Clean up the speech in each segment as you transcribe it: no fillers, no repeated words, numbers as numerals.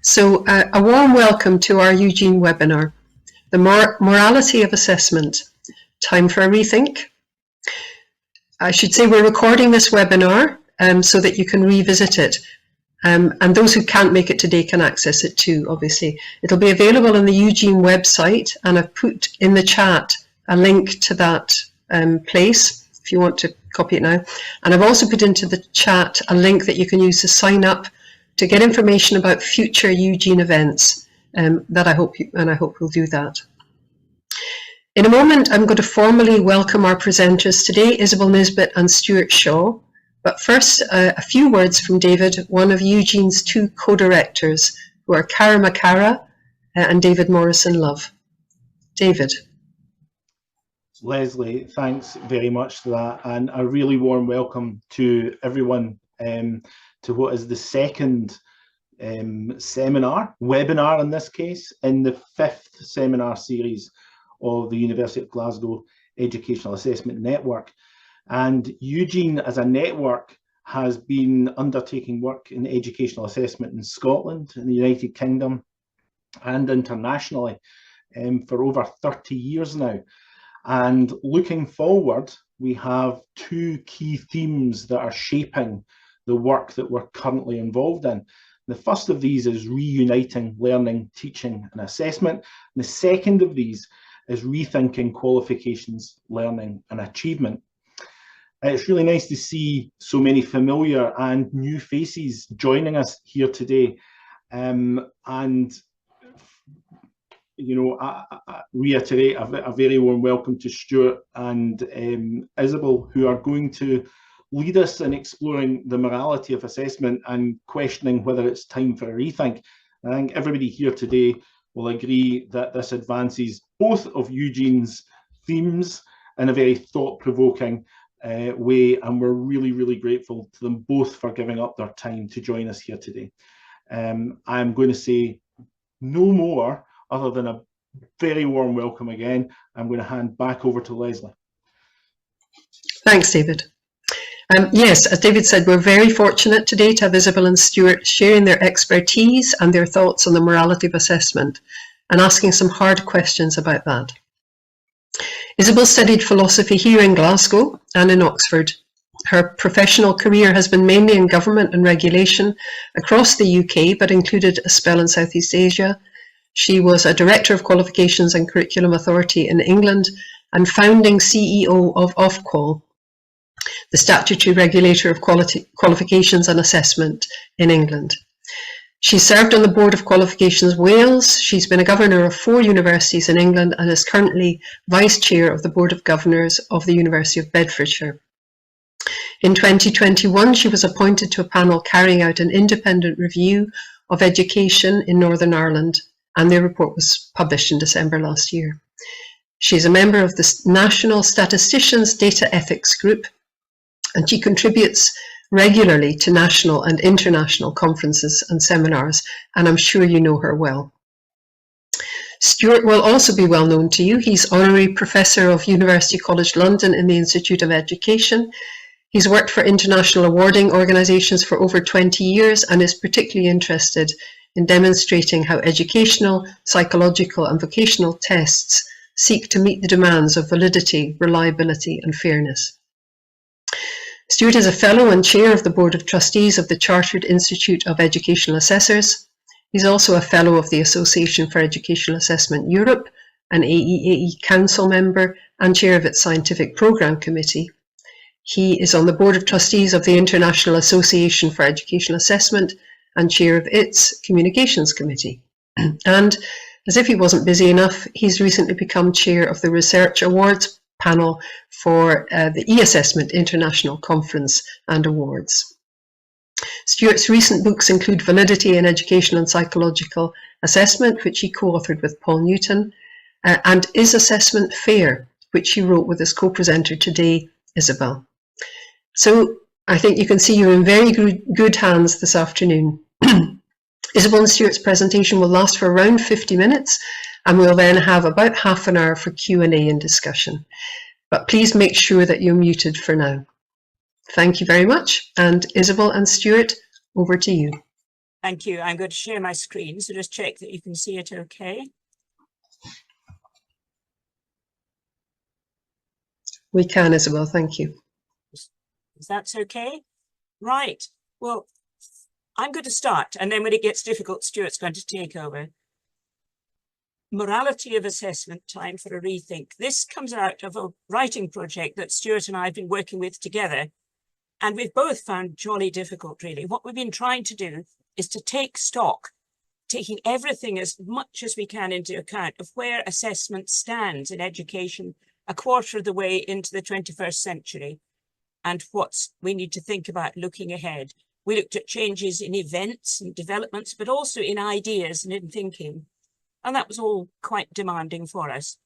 So a warm welcome to our UGEAN webinar, The Morality of Assessment, Time for a Rethink. I should say we're recording this webinar so that you can revisit it. And those who can't make it today can access it too, obviously. It'll be available on the UGEAN website, and I've put in the chat a link to that place if you want to copy it now. And I've also put into the chat a link that you can use to sign up to get information about future UGEAN events that I hope we'll do that. In a moment, I'm going to formally welcome our presenters today, Isabel, Nisbet and Stuart Shaw. But first, a few words from David, one of UGEAN's two co-directors, who are Cara Macara and David Morrison-Love. David. Leslie, thanks very much for that, and a really warm welcome to everyone to what is the second webinar in this case, in the 5th seminar series of the University of Glasgow Educational Assessment Network. And UGEAN as a network has been undertaking work in educational assessment in Scotland, in the United Kingdom and internationally for over 30 years now. And looking forward, we have two key themes that are shaping the work that we're currently involved in. The first of these is reuniting learning, teaching and assessment. And the second of these is rethinking qualifications, learning and achievement. It's really nice to see so many familiar and new faces joining us here today. And you know, I reiterate a very warm welcome to Stuart and Isabel, who are going to lead us in exploring the morality of assessment and questioning whether it's time for a rethink. I think everybody here today will agree that this advances both of UGEAN's themes in a very thought-provoking way, and we're really, really grateful to them both for giving up their time to join us here today. I'm going to say no more other than a very warm welcome again. I'm going to hand back over to Leslie. Thanks, David. Yes, as David said, we're very fortunate today to have Isabel and Stuart sharing their expertise and their thoughts on the morality of assessment and asking some hard questions about that. Isabel studied philosophy here in Glasgow and in Oxford. Her professional career has been mainly in government and regulation across the UK, but included a spell in Southeast Asia. She was a Director of Qualifications and Curriculum Authority in England and founding CEO of Ofqual, the statutory regulator of qualifications and assessment in England. She served on the Board of Qualifications Wales. She's been a governor of 4 universities in England and is currently Vice Chair of the Board of Governors of the University of Bedfordshire. In 2021, she was appointed to a panel carrying out an independent review of education in Northern Ireland, and their report was published in December last year. She's a member of the National Statisticians Data Ethics Group, and she contributes regularly to national and international conferences and seminars, and I'm sure you know her well. Stuart will also be well known to you. He's Honorary Professor of University College London in the Institute of Education. He's worked for international awarding organisations for over 20 years and is particularly interested in demonstrating how educational, psychological and vocational tests seek to meet the demands of validity, reliability and fairness. Stuart is a Fellow and Chair of the Board of Trustees of the Chartered Institute of Educational Assessors. He's also a Fellow of the Association for Educational Assessment Europe, an AEAE Council member and Chair of its Scientific Programme Committee. He is on the Board of Trustees of the International Association for Educational Assessment and Chair of its Communications Committee. And as if he wasn't busy enough, he's recently become Chair of the Research Awards panel for the e-Assessment International Conference and Awards. Stuart's recent books include Validity in Educational and Psychological Assessment, which he co-authored with Paul Newton, and Is Assessment Fair, which he wrote with his co-presenter today, Isabel. So I think you can see you're in very good hands this afternoon. Isabel and Stuart's presentation will last for around 50 minutes, and we'll then have about half an hour for Q&A and discussion. But please make sure that you're muted for now. Thank you very much, and Isabel and Stuart, over to you. Thank you. I'm going to share my screen, so just check that you can see it okay. We can, Isabel, thank you. Is that okay? Right. Well, I'm going to start, and then when it gets difficult, Stuart's going to take over. Morality of assessment, time for a rethink. This comes out of a writing project that Stuart and I have been working with together, and we've both found jolly difficult, really. What we've been trying to do is to take stock, taking everything as much as we can into account of where assessment stands in education a quarter of the way into the 21st century and what we need to think about looking ahead. We looked at changes in events and developments, but also in ideas and in thinking. And that was all quite demanding for us.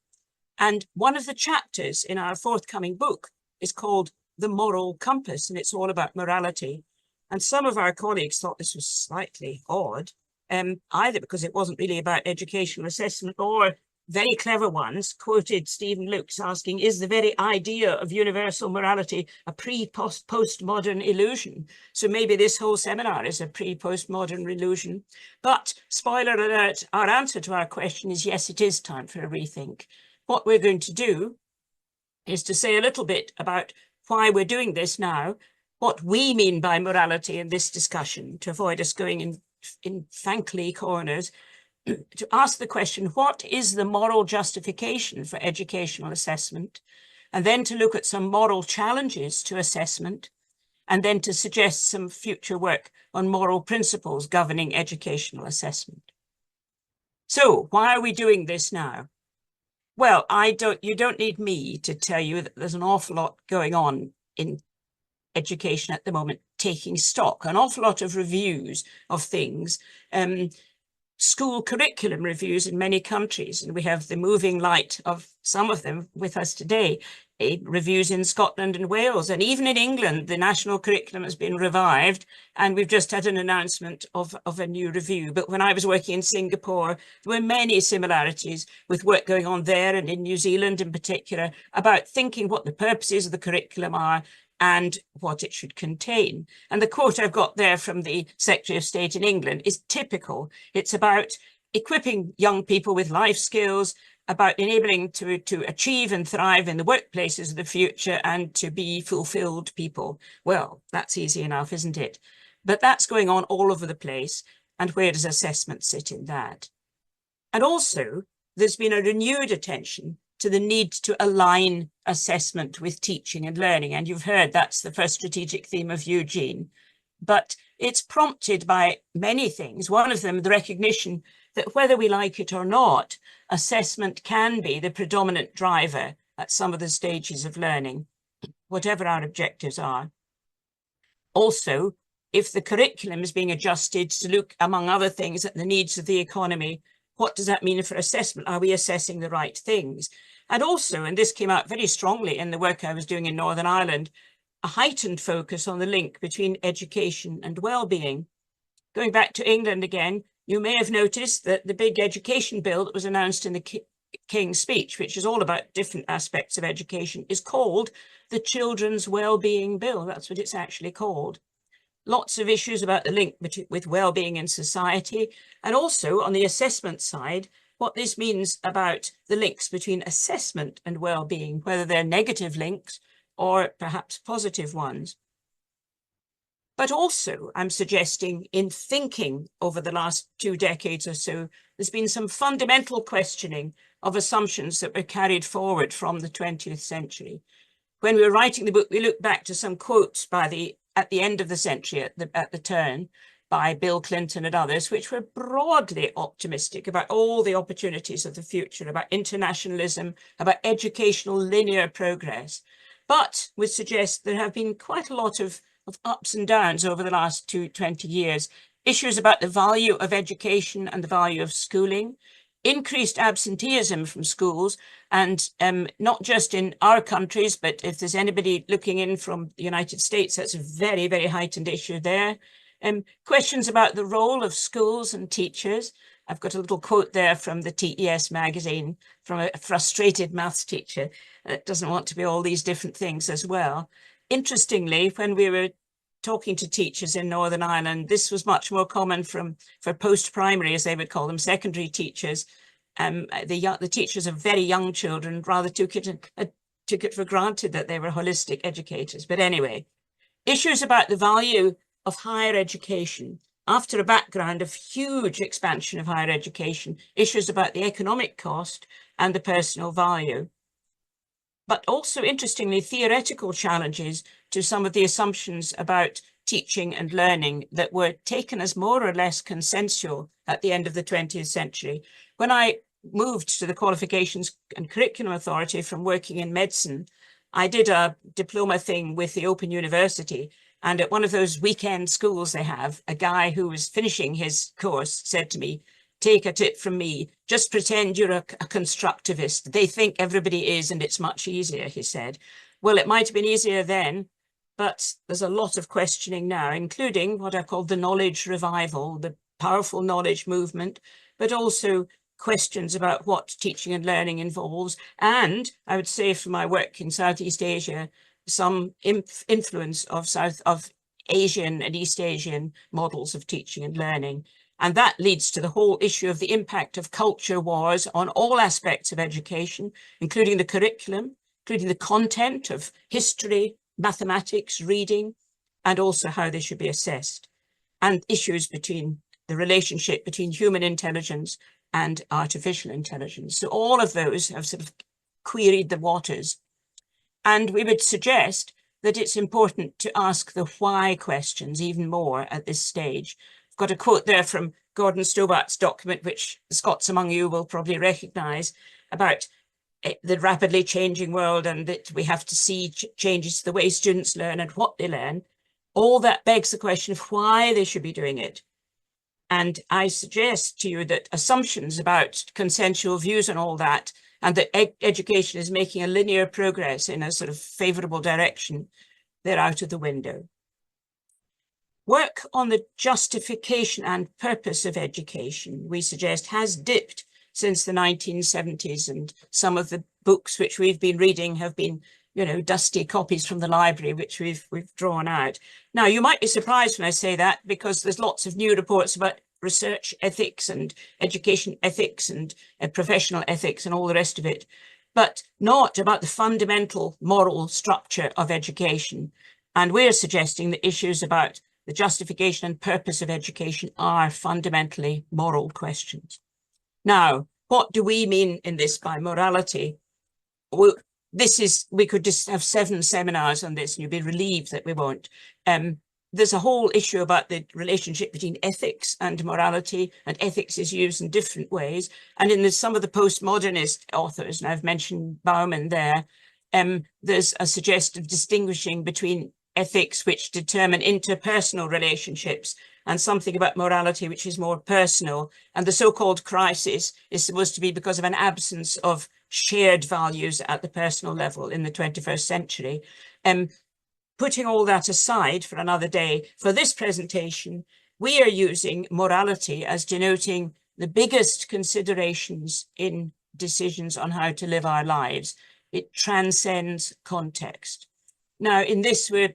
And one of the chapters in our forthcoming book is called The Moral Compass, and it's all about morality. And some of our colleagues thought this was slightly odd, either because it wasn't really about educational assessment, or very clever ones quoted Stephen Lukes asking, is the very idea of universal morality a pre-postmodern illusion? So maybe this whole seminar is a pre-postmodern illusion. But spoiler alert, our answer to our question is yes, it is time for a rethink. What we're going to do is to say a little bit about why we're doing this now, what we mean by morality in this discussion, to avoid us going in thankly corners, to ask the question, what is the moral justification for educational assessment? And then to look at some moral challenges to assessment, and then to suggest some future work on moral principles governing educational assessment. So why are we doing this now? Well, you don't need me to tell you that there's an awful lot going on in education at the moment, taking stock, an awful lot of reviews of things, school curriculum reviews in many countries, and we have the moving light of some of them with us today, reviews in Scotland and Wales, and even in England, the national curriculum has been revived, and we've just had an announcement of a new review. But when I was working in Singapore, there were many similarities with work going on there and in New Zealand in particular about thinking what the purposes of the curriculum are and what it should contain. And the quote I've got there from the Secretary of State in England is typical. It's about equipping young people with life skills, about enabling to achieve and thrive in the workplaces of the future and to be fulfilled people. Well, that's easy enough, isn't it? But that's going on all over the place. And where does assessment sit in that? And also, there's been a renewed attention to the need to align assessment with teaching and learning. And you've heard that's the first strategic theme of UGEAN. But it's prompted by many things. One of them, the recognition that whether we like it or not, assessment can be the predominant driver at some of the stages of learning, whatever our objectives are. Also, if the curriculum is being adjusted to look, among other things, at the needs of the economy, what does that mean for assessment? Are we assessing the right things? And also, and this came out very strongly in the work I was doing in Northern Ireland, a heightened focus on the link between education and well-being. Going back to England again, you may have noticed that the big education bill that was announced in the King's speech, which is all about different aspects of education, is called the Children's Wellbeing Bill. That's what it's actually called. Lots of issues about the link with well-being in society, and also on the assessment side, what this means about the links between assessment and well-being, whether they're negative links or perhaps positive ones. But also, I'm suggesting in thinking over the last 2 decades or so, there's been some fundamental questioning of assumptions that were carried forward from the 20th century. When we were writing the book, we looked back to some quotes at the end of the century, at the turn, by Bill Clinton and others, which were broadly optimistic about all the opportunities of the future, about internationalism, about educational linear progress, but would suggest there have been quite a lot of ups and downs over the last 20 years. Issues about the value of education and the value of schooling, increased absenteeism from schools, and not just in our countries, but if there's anybody looking in from the United States, that's a very, very heightened issue there. Questions about the role of schools and teachers. I've got a little quote there from the TES magazine from a frustrated maths teacher that doesn't want to be all these different things as well. Interestingly, when we were talking to teachers in Northern Ireland, this was much more common for post-primary, as they would call them, secondary teachers. The teachers of very young children rather took it for granted that they were holistic educators. But anyway, issues about the value of higher education. After a background of huge expansion of higher education, issues about the economic cost and the personal value. But also, interestingly, theoretical challenges to some of the assumptions about teaching and learning that were taken as more or less consensual at the end of the 20th century. When I moved to the Qualifications and Curriculum Authority from working in medicine, I did a diploma thing with the Open University. And at one of those weekend schools they have, a guy who was finishing his course said to me, "Take a tip from me, just pretend you're a constructivist. They think everybody is, and it's much easier," he said. Well, it might have been easier then, but there's a lot of questioning now, including what I call the knowledge revival, the powerful knowledge movement, but also questions about what teaching and learning involves. And I would say from my work in Southeast Asia, some influence of Asian and East Asian models of teaching and learning. And that leads to the whole issue of the impact of culture wars on all aspects of education, including the curriculum, including the content of history, mathematics, reading, and also how they should be assessed, and issues between the relationship between human intelligence and artificial intelligence. So all of those have sort of queried the waters. And we would suggest that it's important to ask the why questions even more at this stage. I've got a quote there from Gordon Stobart's document, which the Scots among you will probably recognise, about the rapidly changing world and that we have to see changes to the way students learn and what they learn. All that begs the question of why they should be doing it. And I suggest to you that assumptions about consensual views and all that, and that education is making a linear progress in a sort of favourable direction, they're out of the window. Work on the justification and purpose of education, we suggest, has dipped since the 1970s, and some of the books which we've been reading have been, you know, dusty copies from the library, which we've drawn out. Now, you might be surprised when I say that, because there's lots of new reports about research ethics and education ethics and professional ethics and all the rest of it, but not about the fundamental moral structure of education. And we're suggesting that issues about the justification and purpose of education are fundamentally moral questions. Now, what do we mean in this by morality? We could just have 7 seminars on this and you'd be relieved that we won't. There's a whole issue about the relationship between ethics and morality, and ethics is used in different ways. And in some of the postmodernist authors, and I've mentioned Bauman there, there's a suggestion of distinguishing between ethics which determine interpersonal relationships and something about morality which is more personal. And the so-called crisis is supposed to be because of an absence of shared values at the personal level in the 21st century. Putting all that aside for another day, for this presentation, we are using morality as denoting the biggest considerations in decisions on how to live our lives. It transcends context. Now, in this, we're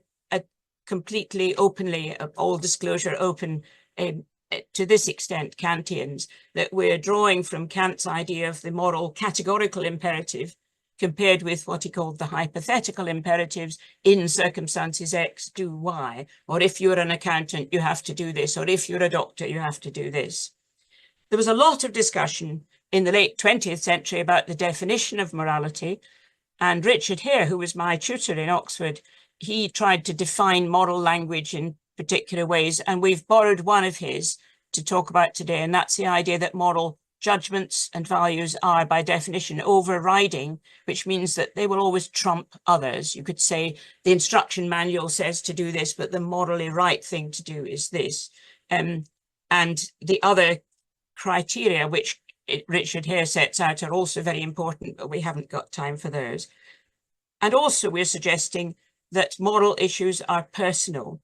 completely openly, all disclosure open, to this extent Kantians, that we're drawing from Kant's idea of the moral categorical imperative compared with what he called the hypothetical imperatives: in circumstances X, do Y, or if you're an accountant, you have to do this, or if you're a doctor, you have to do this. There was a lot of discussion in the late 20th century about the definition of morality, and Richard Hare, who was my tutor in Oxford, he tried to define moral language in particular ways, and we've borrowed one of his to talk about today, and that's the idea that moral judgments and values are, by definition, overriding, which means that they will always trump others. You could say the instruction manual says to do this, but the morally right thing to do is this. And the other criteria which Richard Hare sets out are also very important, but we haven't got time for those. And also we're suggesting that moral issues are personal.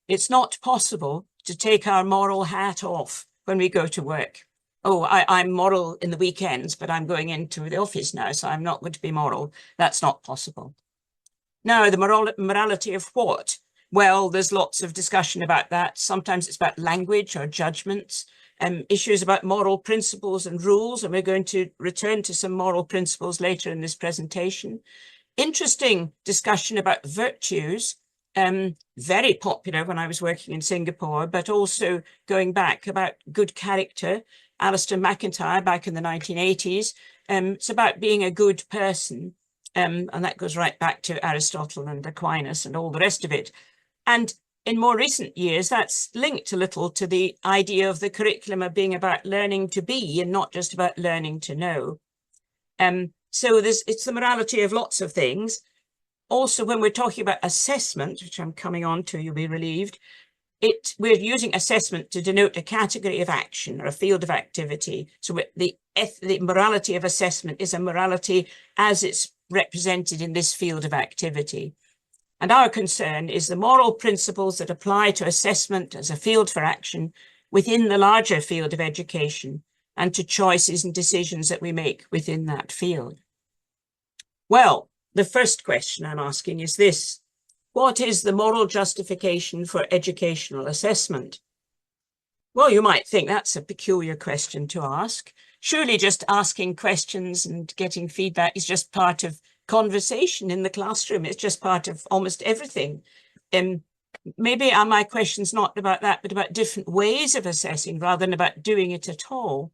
It's not possible to take our moral hat off when we go to work. Oh, I'm moral in the weekends, but I'm going into the office now, so I'm not going to be moral. That's not possible. Now, the morality of what? Well, there's lots of discussion about that. Sometimes it's about language or judgments, issues about moral principles and rules, and we're going to return to some moral principles later in this presentation. Interesting discussion about virtues, very popular when I was working in Singapore, but also going back about good character. Alistair McIntyre back in the 1980s. It's about being a good person. And that goes right back to Aristotle and Aquinas and all the rest of it. And in more recent years, that's linked a little to the idea of the curriculum of being about learning to be and not just about learning to know. So it's the morality of lots of things. Also, when we're talking about assessment, which I'm coming on to, you'll be relieved, we're using assessment to denote a category of action or a field of activity. So the morality of assessment is a morality as it's represented in this field of activity. And our concern is the moral principles that apply to assessment as a field for action within the larger field of education and to choices and decisions that we make within that field. Well, the first question I'm asking is this: what is the moral justification for educational assessment? Well, you might think that's a peculiar question to ask. Surely just asking questions and getting feedback is just part of conversation in the classroom. It's just part of almost everything. Maybe my question's not about that, but about different ways of assessing rather than about doing it at all.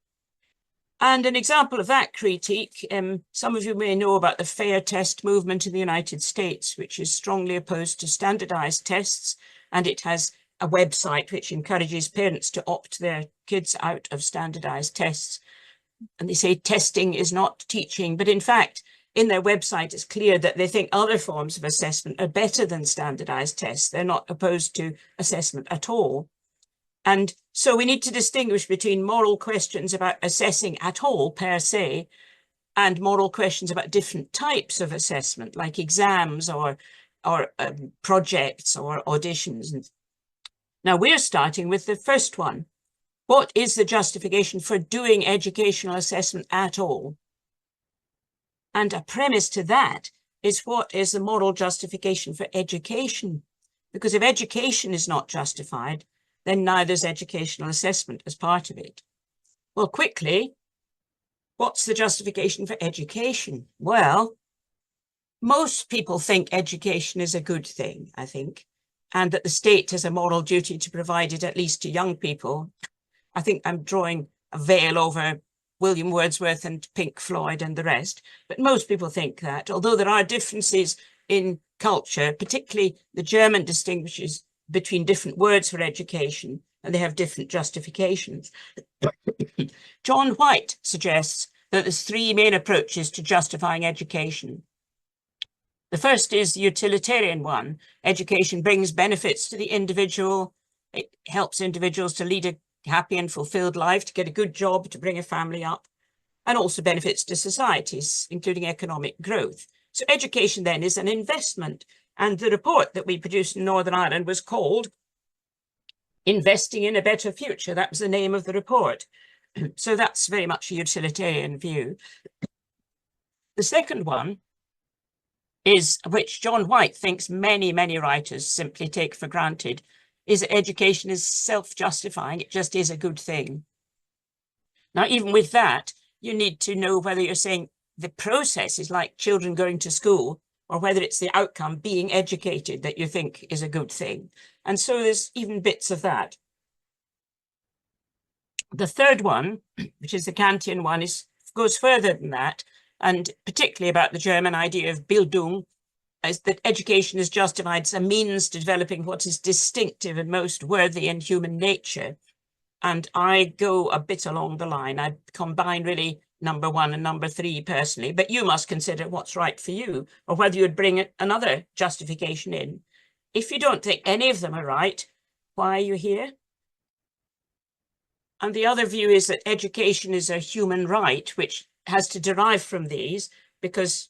And an example of that critique, some of you may know about the fair test movement in the United States, which is strongly opposed to standardized tests. And it has a website which encourages parents to opt their kids out of standardized tests. And they say testing is not teaching, but in fact, in their website, it's clear that they think other forms of assessment are better than standardized tests. They're not opposed to assessment at all. And so we need to distinguish between moral questions about assessing at all per se and moral questions about different types of assessment, like exams or projects or auditions. Now we're starting with the first one. What is the justification for doing educational assessment at all? And a premise to that is, what is the moral justification for education? Because if education is not justified, then neither is educational assessment as part of it. Well, quickly, what's the justification for education? Well, most people think education is a good thing, I think, and that the state has a moral duty to provide it, at least to young people. I think I'm drawing a veil over William Wordsworth and Pink Floyd and the rest, but most people think that, although there are differences in culture, particularly the German distinguishes between different words for education, and they have different justifications. John White suggests that there's three main approaches to justifying education. The first is the utilitarian one. Education brings benefits to the individual. It helps individuals to lead a happy and fulfilled life, to get a good job, to bring a family up, and also benefits to societies, including economic growth. So education then is an investment. And the report that we produced in Northern Ireland was called Investing in a Better Future. That was the name of the report. So that's very much a utilitarian view. The second one is, which John White thinks many, many writers simply take for granted, is that education is self-justifying. It just is a good thing. Now, even with that, you need to know whether you're saying the process is like children going to school, or whether it's the outcome, being educated, that you think is a good thing. And so there's even bits of that. The third one, which is the Kantian one, goes further than that, and particularly about the German idea of Bildung, is that education is justified as a means to developing what is distinctive and most worthy in human nature. And I go a bit along the line. I combine really number one and number three personally, but you must consider what's right for you, or whether you'd bring another justification in. If you don't think any of them are right, why are you here? And the other view is that education is a human right, which has to derive from these, because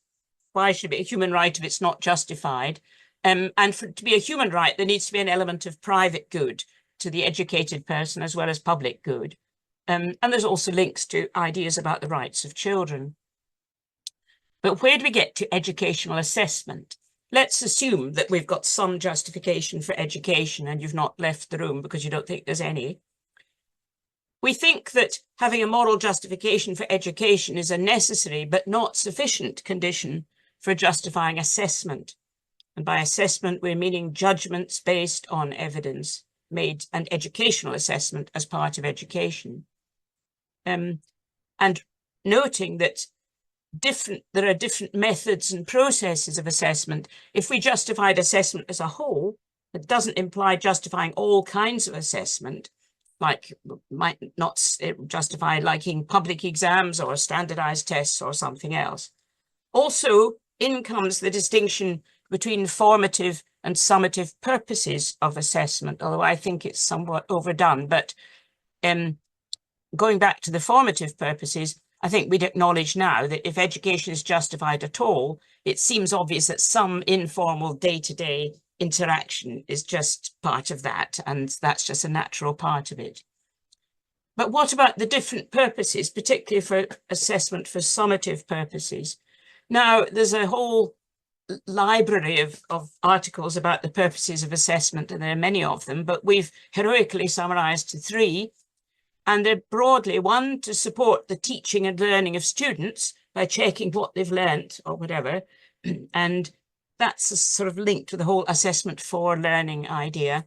why should it be a human right if it's not justified? And to be a human right, there needs to be an element of private good to the educated person as well as public good. And there's also links to ideas about the rights of children. But where do we get to educational assessment? let's assume that we've got some justification for education and you've not left the room because you don't think there's any. We think that having a moral justification for education is a necessary but not sufficient condition for justifying assessment. And by assessment, we're meaning judgments based on evidence made and educational assessment as part of education. And noting that there are different methods and processes of assessment. If we justified assessment as a whole, it doesn't imply justifying all kinds of assessment, like might not justify liking public exams or standardized tests or something else. Also, in comes the distinction between formative and summative purposes of assessment, although I think it's somewhat overdone. But going back to the formative purposes, I think we'd acknowledge now that if education is justified at all, it seems obvious that some informal day-to-day interaction is just part of that, and that's just a natural part of it. But what about the different purposes, particularly for assessment for summative purposes? Now, there's a whole library of articles about the purposes of assessment, and there are many of them, but we've heroically summarized to 3. And they're broadly: 1, to support the teaching and learning of students by checking what they've learnt or whatever. And that's a sort of link to the whole assessment for learning idea.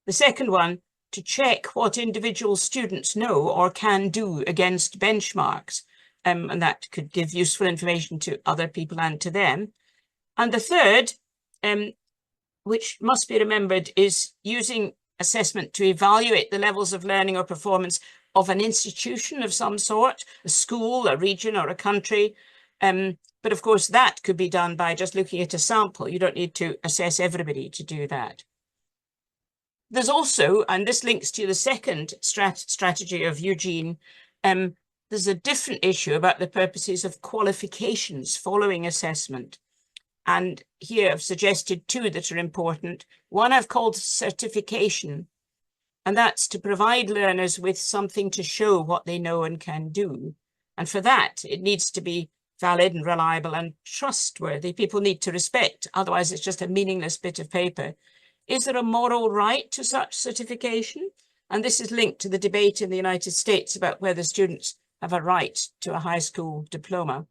The second one, to check what individual students know or can do against benchmarks. And that could give useful information to other people and to them. And the third, which must be remembered, is using assessment to evaluate the levels of learning or performance of an institution of some sort, a school, a region, or a country. But of course, that could be done by just looking at a sample. You don't need to assess everybody to do that. There's also, and this links to the second strategy of UGEAN, there's a different issue about the purposes of qualifications following assessment. And here I've suggested 2 that are important. One I've called certification, and that's to provide learners with something to show what they know and can do. And for that, it needs to be valid and reliable and trustworthy. People need to respect, otherwise it's just a meaningless bit of paper. Is there a moral right to such certification? And this is linked to the debate in the United States about whether students have a right to a high school diploma.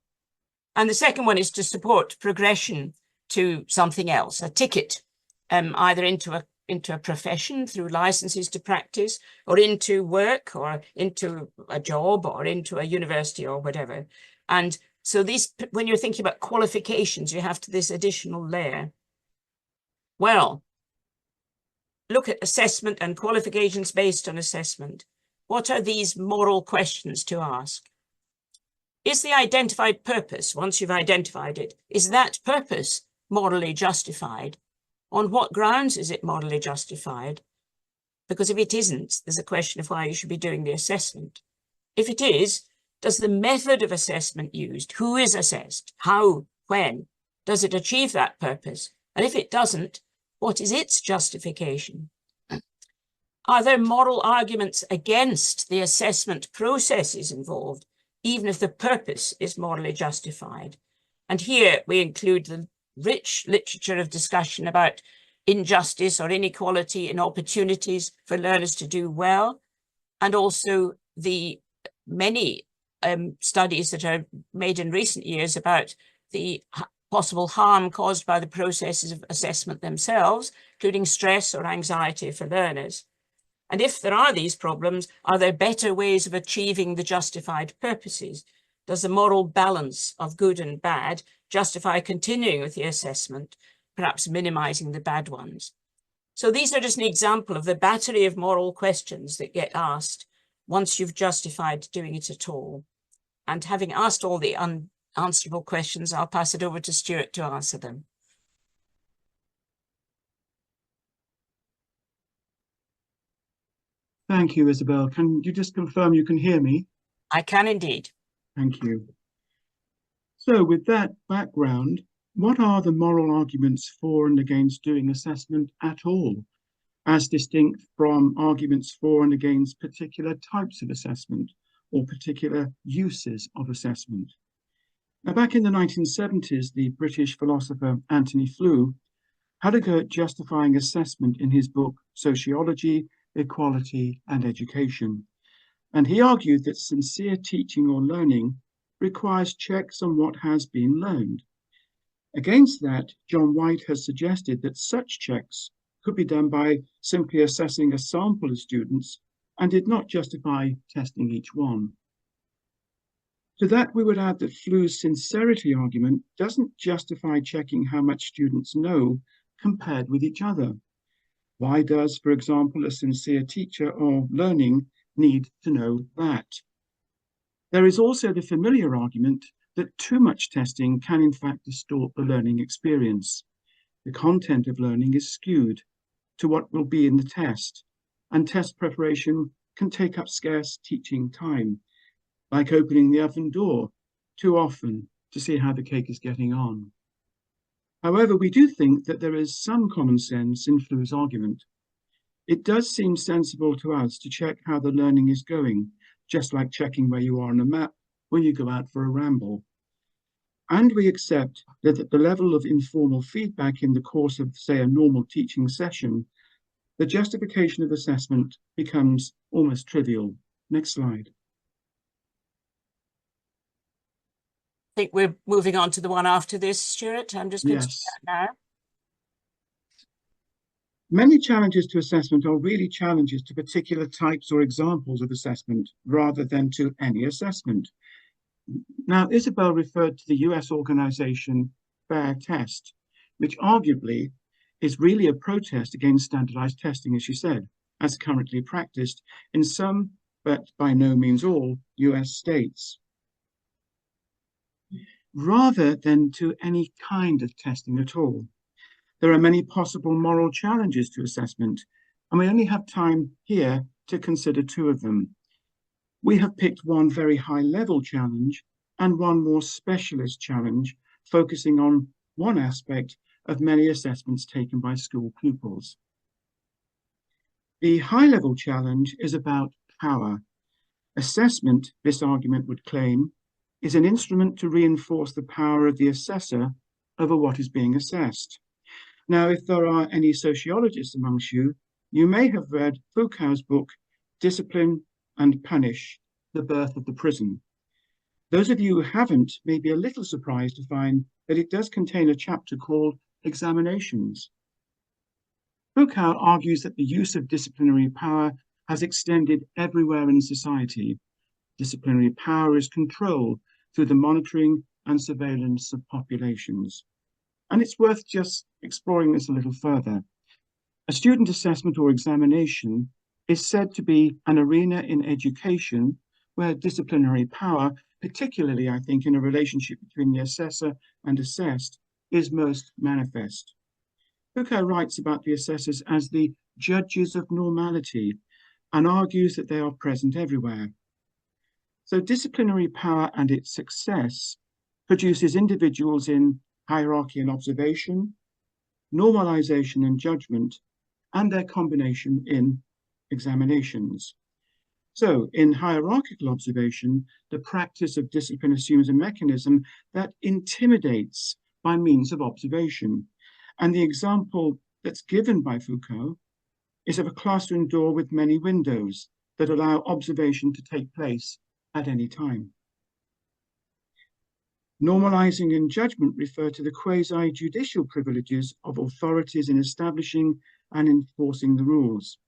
And the second one is to support progression to something else, a ticket, either into a profession through licenses to practice, or into work, or into a job, or into a university, or whatever. And so these, when you're thinking about qualifications, you have this additional layer. Well, look at assessment and qualifications based on assessment. What are these moral questions to ask? Is the identified purpose, once you've identified it, is that purpose morally justified? On what grounds is it morally justified? Because if it isn't, there's a question of why you should be doing the assessment. If it is, does the method of assessment used, who is assessed, how, when, does it achieve that purpose? And if it doesn't, what is its justification? Are there moral arguments against the assessment processes involved, even if the purpose is morally justified? And here we include the rich literature of discussion about injustice or inequality in opportunities for learners to do well, and also the many studies that are made in recent years about the possible harm caused by the processes of assessment themselves, including stress or anxiety for learners. And if there are these problems, are there better ways of achieving the justified purposes? Does the moral balance of good and bad justify continuing with the assessment, perhaps minimizing the bad ones? So these are just an example of the battery of moral questions that get asked once you've justified doing it at all. And having asked all the unanswerable questions, I'll pass it over to Stuart to answer them. Thank you, Isabel. Can you just confirm you can hear me? I can indeed. Thank you. So with that background, what are the moral arguments for and against doing assessment at all, as distinct from arguments for and against particular types of assessment or particular uses of assessment? Now, back in the 1970s, the British philosopher Anthony Flew had a go at justifying assessment in his book, Sociology, Equality and Education. And he argued that sincere teaching or learning requires checks on what has been learned. Against that, John White has suggested that such checks could be done by simply assessing a sample of students and did not justify testing each one. To that, we would add that Flew's sincerity argument doesn't justify checking how much students know compared with each other. Why does, for example, a sincere teacher or learning need to know that? There is also the familiar argument that too much testing can in fact distort the learning experience. The content of learning is skewed to what will be in the test, and test preparation can take up scarce teaching time, like opening the oven door too often to see how the cake is getting on. However, we do think that there is some common sense in Flew's argument. It does seem sensible to us to check how the learning is going, just like checking where you are on a map when you go out for a ramble. And we accept that at the level of informal feedback in the course of, say, a normal teaching session, the justification of assessment becomes almost trivial. Next slide. I think we're moving on to the one after this, Stuart. I'm just going to do that now. Many challenges to assessment are really challenges to particular types or examples of assessment rather than to any assessment. Now, Isabel referred to the US organization FAIR Test, which arguably is really a protest against standardized testing, as she said, as currently practiced in some, but by no means all, US states. Rather than to any kind of testing at all. There are many possible moral challenges to assessment, and we only have time here to consider two of them. We have picked one very high-level challenge and one more specialist challenge, focusing on one aspect of many assessments taken by school pupils. The high-level challenge is about power. Assessment, this argument would claim, is an instrument to reinforce the power of the assessor over what is being assessed. Now, if there are any sociologists amongst you, you may have read Foucault's book, Discipline and Punish, The Birth of the Prison. Those of you who haven't may be a little surprised to find that it does contain a chapter called Examinations. Foucault argues that the use of disciplinary power has extended everywhere in society. Disciplinary power is control through the monitoring and surveillance of populations. And it's worth just exploring this a little further. A student assessment or examination is said to be an arena in education where disciplinary power, particularly, I think, in a relationship between the assessor and assessed, is most manifest. Foucault writes about the assessors as the judges of normality and argues that they are present everywhere. So disciplinary power and its success produces individuals in hierarchy and observation, normalization and judgment, and their combination in examinations. So in hierarchical observation, the practice of discipline assumes a mechanism that intimidates by means of observation. And the example that's given by Foucault is of a classroom door with many windows that allow observation to take place at any time. Normalizing and judgment refer to the quasi-judicial privileges of authorities in establishing and enforcing the rules.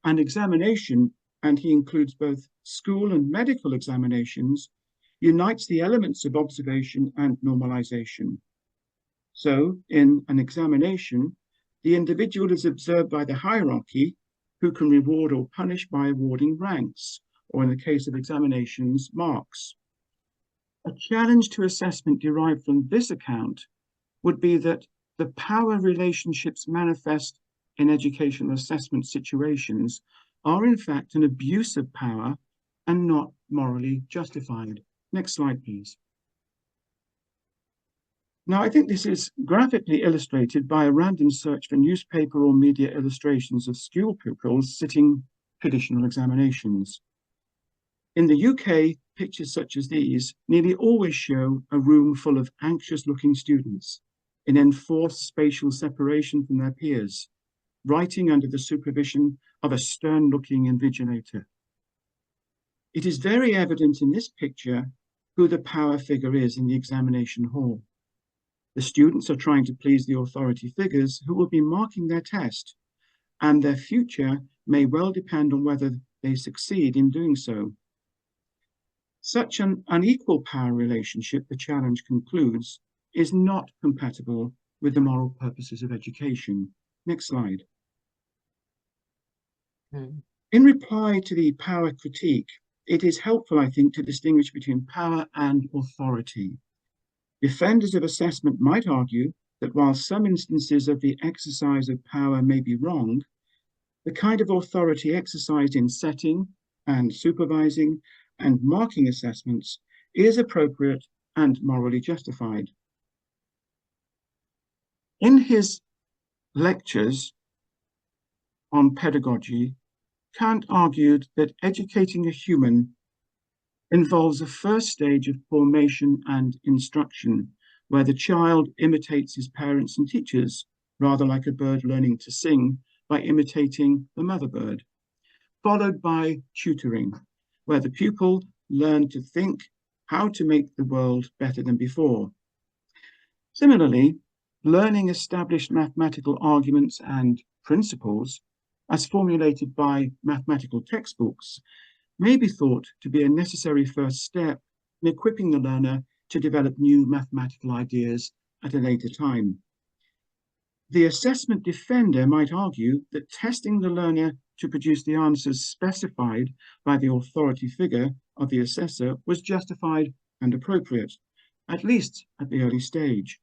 And examination, and he includes both school and medical examinations, unites the elements of observation and normalization. So, in an examination, the individual is observed by the hierarchy, who can reward or punish by awarding ranks, or in the case of examinations, marks. A challenge to assessment derived from this account would be that the power relationships manifest in educational assessment situations are in fact an abuse of power and not morally justified. Next slide, please. Now, I think this is graphically illustrated by a random search for newspaper or media illustrations of school pupils sitting traditional examinations. In the UK, pictures such as these nearly always show a room full of anxious-looking students in enforced spatial separation from their peers, writing under the supervision of a stern-looking invigilator. It is very evident in this picture who the power figure is in the examination hall. The students are trying to please the authority figures who will be marking their test, and their future may well depend on whether they succeed in doing so. Such an unequal power relationship, the challenge concludes, is not compatible with the moral purposes of education. Next slide. In reply to the power critique, it is helpful, I think, to distinguish between power and authority. Defenders of assessment might argue that while some instances of the exercise of power may be wrong, the kind of authority exercised in setting and supervising and marking assessments is appropriate and morally justified. In his lectures on pedagogy, Kant argued that educating a human involves a first stage of formation and instruction, where the child imitates his parents and teachers, rather like a bird learning to sing by imitating the mother bird, followed by tutoring, where the pupil learned to think how to make the world better than before. Similarly, learning established mathematical arguments and principles as formulated by mathematical textbooks may be thought to be a necessary first step in equipping the learner to develop new mathematical ideas at a later time. The assessment defender might argue that testing the learner to produce the answers specified by the authority figure of the assessor was justified and appropriate, at least at the early stage.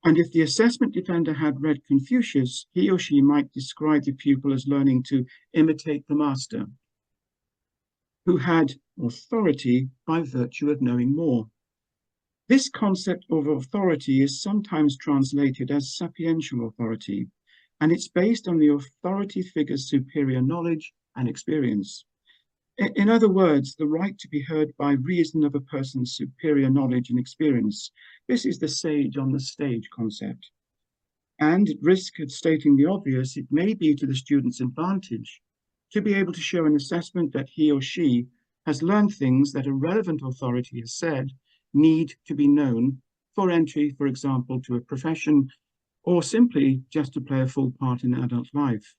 And if the assessment defender had read Confucius, he or she might describe the pupil as learning to imitate the master, who had authority by virtue of knowing more. This concept of authority is sometimes translated as sapiential authority, and it's based on the authority figure's superior knowledge and experience. In other words, the right to be heard by reason of a person's superior knowledge and experience. This is the sage on the stage concept. And at risk of stating the obvious, it may be to the student's advantage to be able to show an assessment that he or she has learned things that a relevant authority has said need to be known for entry, for example, to a profession, or simply just to play a full part in adult life.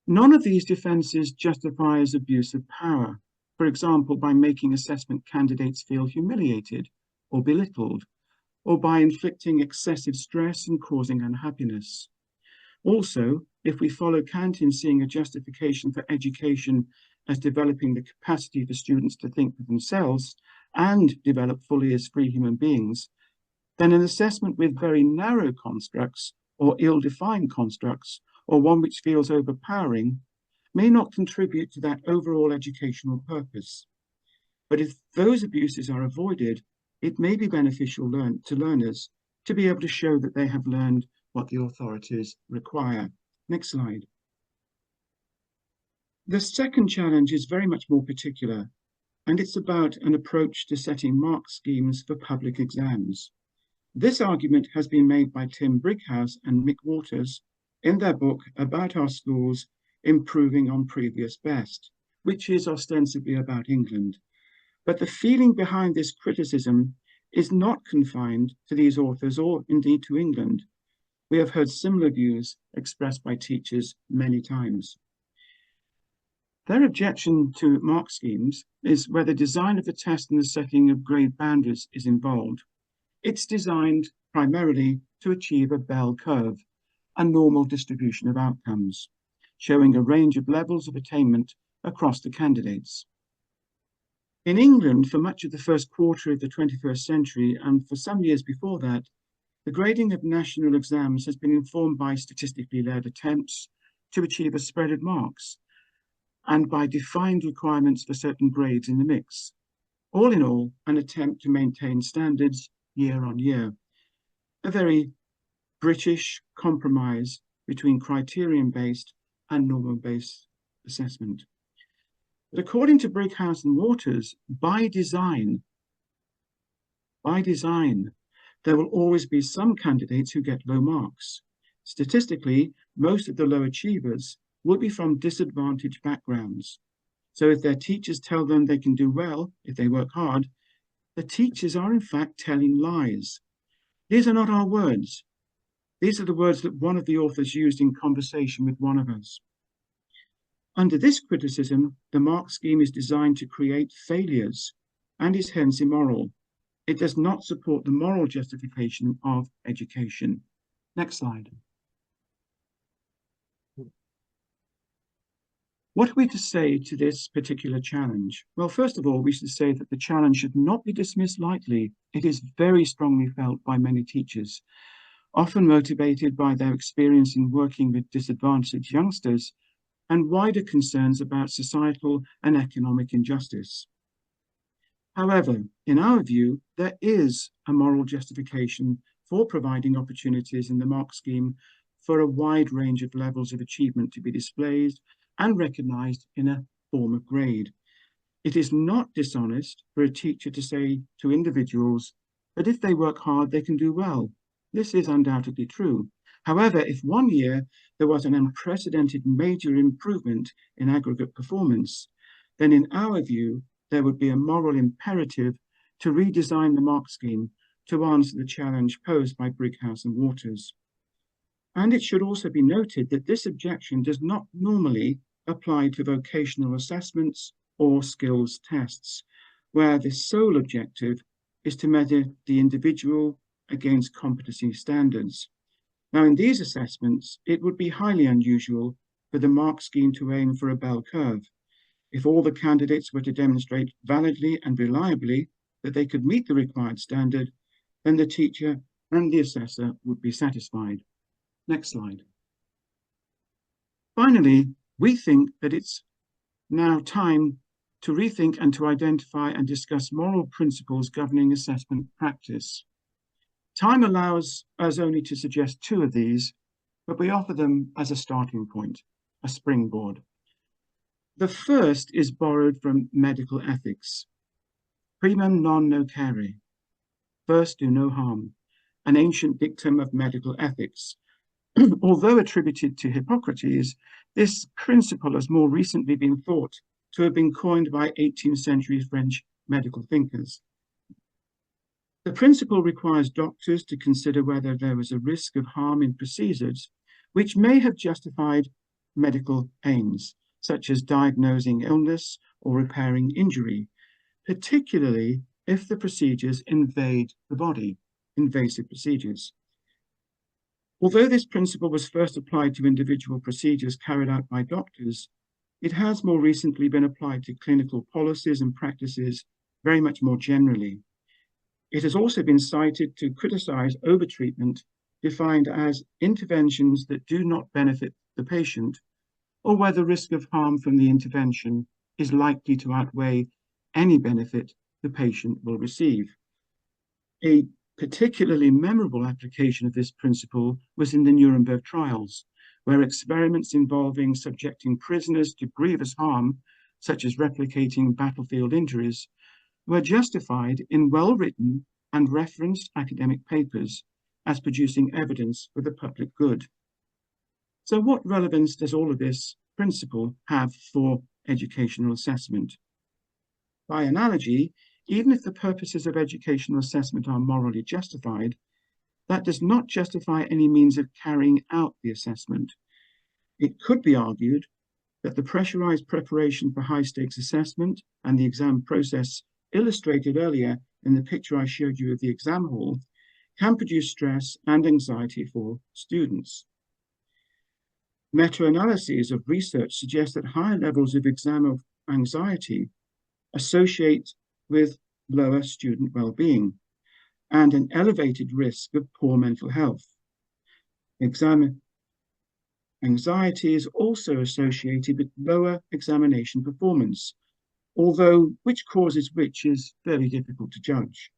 None of these defenses justifies abuse of power, for example, by making assessment candidates feel humiliated or belittled, or by inflicting excessive stress and causing unhappiness. Also, if we follow Kant in seeing a justification for education as developing the capacity for students to think for themselves and develop fully as free human beings, then an assessment with very narrow constructs or ill-defined constructs, or one which feels overpowering, may not contribute to that overall educational purpose. But if those abuses are avoided, it may be beneficial to learners to be able to show that they have learned what the authorities require. Next slide. The second challenge is very much more particular, and it's about an approach to setting mark schemes for public exams. This argument has been made by Tim Brighouse and Mick Waters in their book About Our Schools, Improving on Previous Best, which is ostensibly about England. But the feeling behind this criticism is not confined to these authors or indeed to England. We have heard similar views expressed by teachers many times. Their objection to mark schemes is where the design of the test and the setting of grade boundaries is involved. It's designed primarily to achieve a bell curve, a normal distribution of outcomes, showing a range of levels of attainment across the candidates. In England, for much of the first quarter of the 21st century, and for some years before that, the grading of national exams has been informed by statistically led attempts to achieve a spread of marks, and by defined requirements for certain grades in the mix. All in all, an attempt to maintain standards year on year. A very British compromise between criterion-based and normal-based assessment. But according to Brighouse and Waters, by design, there will always be some candidates who get low marks. Statistically, most of the low achievers will be from disadvantaged backgrounds. So if their teachers tell them they can do well if they work hard, the teachers are in fact telling lies. These are not our words. These are the words that one of the authors used in conversation with one of us. Under this criticism, the mark scheme is designed to create failures and is hence immoral. It does not support the moral justification of education. Next slide. What are we to say to this particular challenge? Well, first of all, we should say that the challenge should not be dismissed lightly. It is very strongly felt by many teachers, often motivated by their experience in working with disadvantaged youngsters and wider concerns about societal and economic injustice. However, in our view, there is a moral justification for providing opportunities in the mark scheme for a wide range of levels of achievement to be displayed and recognised in a form of grade. It is not dishonest for a teacher to say to individuals that if they work hard, they can do well. This is undoubtedly true. However, if one year there was an unprecedented major improvement in aggregate performance, then in our view, there would be a moral imperative to redesign the mark scheme to answer the challenge posed by Brighouse and Waters. And it should also be noted that this objection does not normally apply to vocational assessments or skills tests, where the sole objective is to measure the individual against competency standards. Now, in these assessments, it would be highly unusual for the mark scheme to aim for a bell curve. If all the candidates were to demonstrate validly and reliably that they could meet the required standard, then the teacher and the assessor would be satisfied. Next slide. Finally, we think that it's now time to rethink and to identify and discuss moral principles governing assessment practice. Time allows us only to suggest two of these, but we offer them as a starting point, a springboard. The first is borrowed from medical ethics. Primum non nocere, first do no harm, an ancient dictum of medical ethics. Although attributed to Hippocrates, this principle has more recently been thought to have been coined by 18th century French medical thinkers. The principle requires doctors to consider whether there was a risk of harm in procedures which may have justified medical aims, such as diagnosing illness or repairing injury, particularly if the procedures invade the body, invasive procedures. Although this principle was first applied to individual procedures carried out by doctors, it has more recently been applied to clinical policies and practices very much more generally. It has also been cited to criticize overtreatment, defined as interventions that do not benefit the patient, or where the risk of harm from the intervention is likely to outweigh any benefit the patient will receive. A particularly memorable application of this principle was in the Nuremberg trials, where experiments involving subjecting prisoners to grievous harm, such as replicating battlefield injuries, were justified in well-written and referenced academic papers as producing evidence for the public good. So what relevance does all of this principle have for educational assessment? By analogy, even if the purposes of educational assessment are morally justified, that does not justify any means of carrying out the assessment. It could be argued that the pressurized preparation for high-stakes assessment and the exam process illustrated earlier in the picture I showed you of the exam hall can produce stress and anxiety for students. Meta-analyses of research suggest that higher levels of exam anxiety associate with lower student well-being and an elevated risk of poor mental health. Exam anxiety is also associated with lower examination performance, although which causes which is very difficult to judge.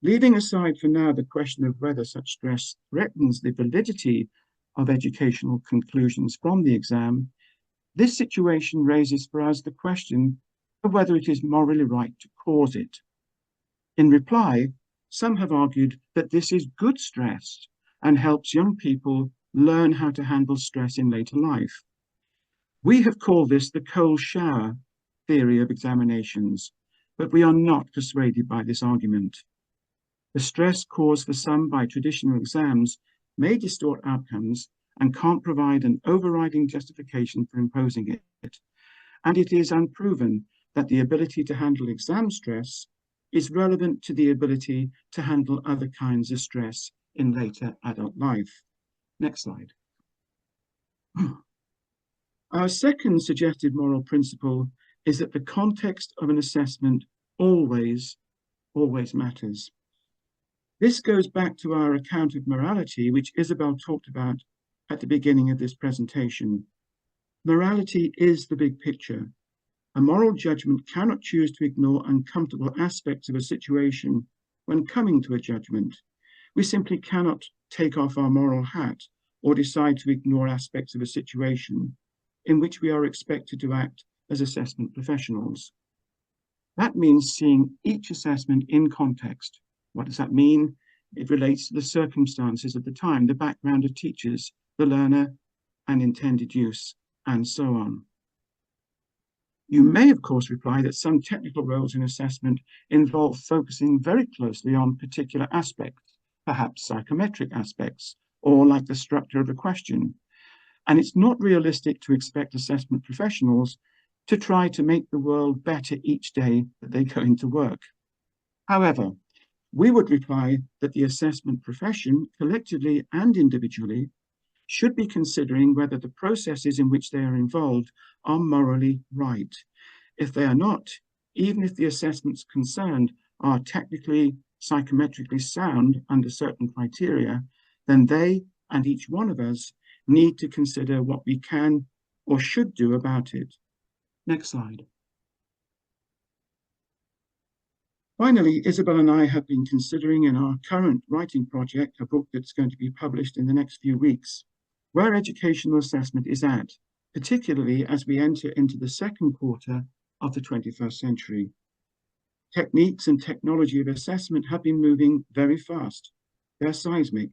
Leaving aside for now the question of whether such stress threatens the validity of educational conclusions from the exam, This situation raises for us the question of whether it is morally right to cause it. In reply, some have argued that this is good stress and helps young people learn how to handle stress in later life. We have called this the cold shower theory of examinations, but we are not persuaded by this argument. The stress caused for some by traditional exams may distort outcomes and can't provide an overriding justification for imposing it. And it is unproven that the ability to handle exam stress is relevant to the ability to handle other kinds of stress in later adult life. Next slide. Our second suggested moral principle is that the context of an assessment always matters. This goes back to our account of morality, which Isabel talked about at the beginning of this presentation. Morality is the big picture. A moral judgment cannot choose to ignore uncomfortable aspects of a situation when coming to a judgment. We simply cannot take off our moral hat or decide to ignore aspects of a situation in which we are expected to act as assessment professionals. That means seeing each assessment in context. What does that mean? It relates to the circumstances of the time, the background of teachers, the learner, and intended use, and so on. You may, of course, reply that some technical roles in assessment involve focusing very closely on particular aspects, perhaps psychometric aspects, or like the structure of a question. And it's not realistic to expect assessment professionals to try to make the world better each day that they go into work. However, we would reply that the assessment profession, collectively and individually, should be considering whether the processes in which they are involved are morally right. If they are not, even if the assessments concerned are technically, psychometrically sound under certain criteria, then they and each one of us need to consider what we can or should do about it. Next slide. Finally, Isabel and I have been considering in our current writing project, a book that's going to be published in the next few weeks, where educational assessment is at, particularly as we enter into the second quarter of the 21st century. Techniques and technology of assessment have been moving very fast. They're seismic,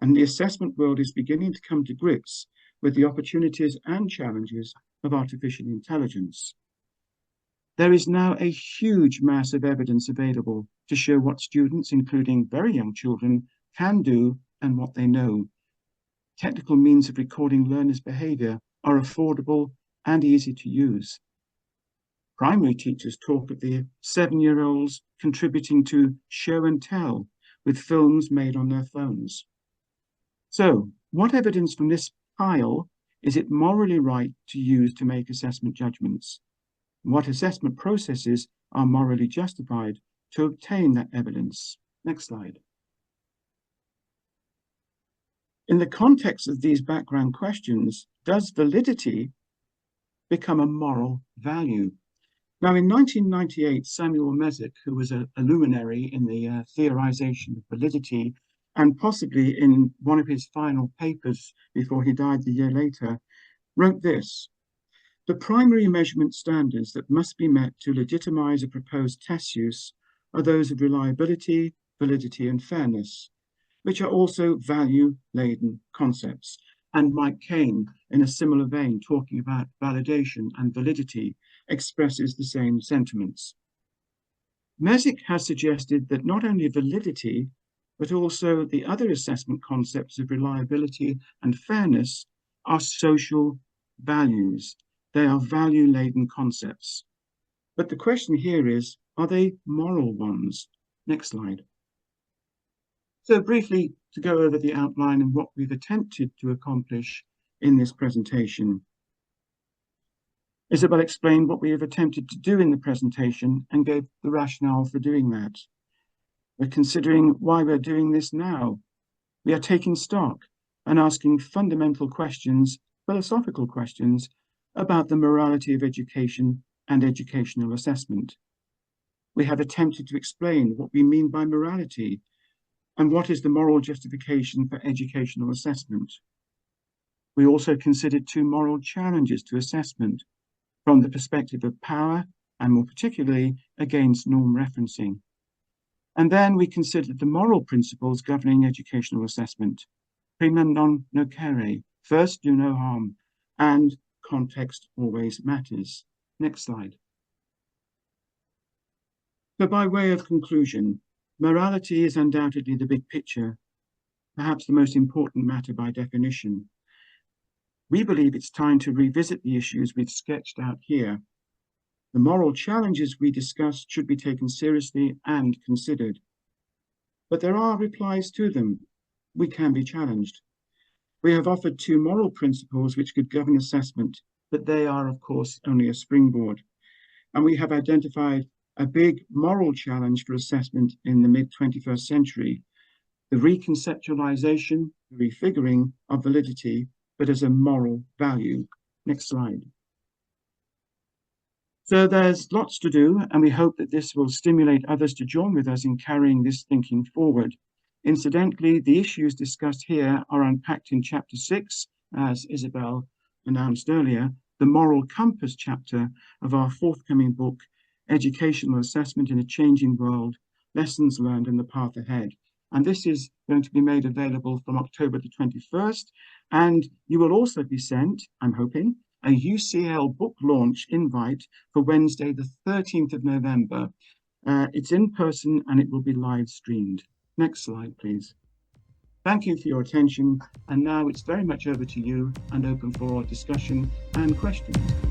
and the assessment world is beginning to come to grips with the opportunities and challenges of artificial intelligence. There is now a huge mass of evidence available to show what students, including very young children, can do and what they know. Technical means of recording learners' behavior are affordable and easy to use. Primary teachers talk of the 7-year-olds contributing to show and tell with films made on their phones. So, what evidence from this pile is it morally right to use to make assessment judgments? What assessment processes are morally justified to obtain that evidence? Next slide. In the context of these background questions, does validity become a moral value? Now, in 1998, Samuel Mesick, who was a luminary in the theorization of validity, and possibly in one of his final papers before he died the year later, wrote this: "The primary measurement standards that must be met to legitimize a proposed test use are those of reliability, validity, and fairness, which are also value-laden concepts." And Mike Cain, in a similar vein, talking about validation and validity, expresses the same sentiments. Mesick has suggested that not only validity, but also the other assessment concepts of reliability and fairness are social values. They are value-laden concepts. But the question here is, are they moral ones? Next slide. So briefly, to go over the outline and what we've attempted to accomplish in this presentation. Isabel explained what we have attempted to do in the presentation and gave the rationale for doing that. We're considering why we're doing this now. We are taking stock and asking fundamental questions, philosophical questions, about the morality of education and educational assessment. We have attempted to explain what we mean by morality and what is the moral justification for educational assessment. We also considered 2 moral challenges to assessment from the perspective of power and more particularly against norm referencing. And then we considered the moral principles governing educational assessment, prima non nocere, first do no harm, and context always matters. Next slide. So by way of conclusion, morality is undoubtedly the big picture, perhaps the most important matter by definition. We believe it's time to revisit the issues we've sketched out here. The moral challenges we discussed should be taken seriously and considered. But there are replies to them. We can be challenged. We have offered 2 moral principles which could govern assessment, but they are, of course, only a springboard. And we have identified a big moral challenge for assessment in the mid-21st century, the reconceptualization, refiguring of validity, but as a moral value. Next slide. So there's lots to do, and we hope that this will stimulate others to join with us in carrying this thinking forward. Incidentally, the issues discussed here are unpacked in Chapter 6, as Isabel announced earlier, the Moral Compass chapter of our forthcoming book, Educational Assessment in a Changing World, Lessons Learned and the Path Ahead. And this is going to be made available from October the 21st. And you will also be sent, I'm hoping, a UCL book launch invite for Wednesday, the 13th of November. It's in person and it will be live streamed. Next slide, please. Thank you for your attention. And now it's very much over to you and open for discussion and questions.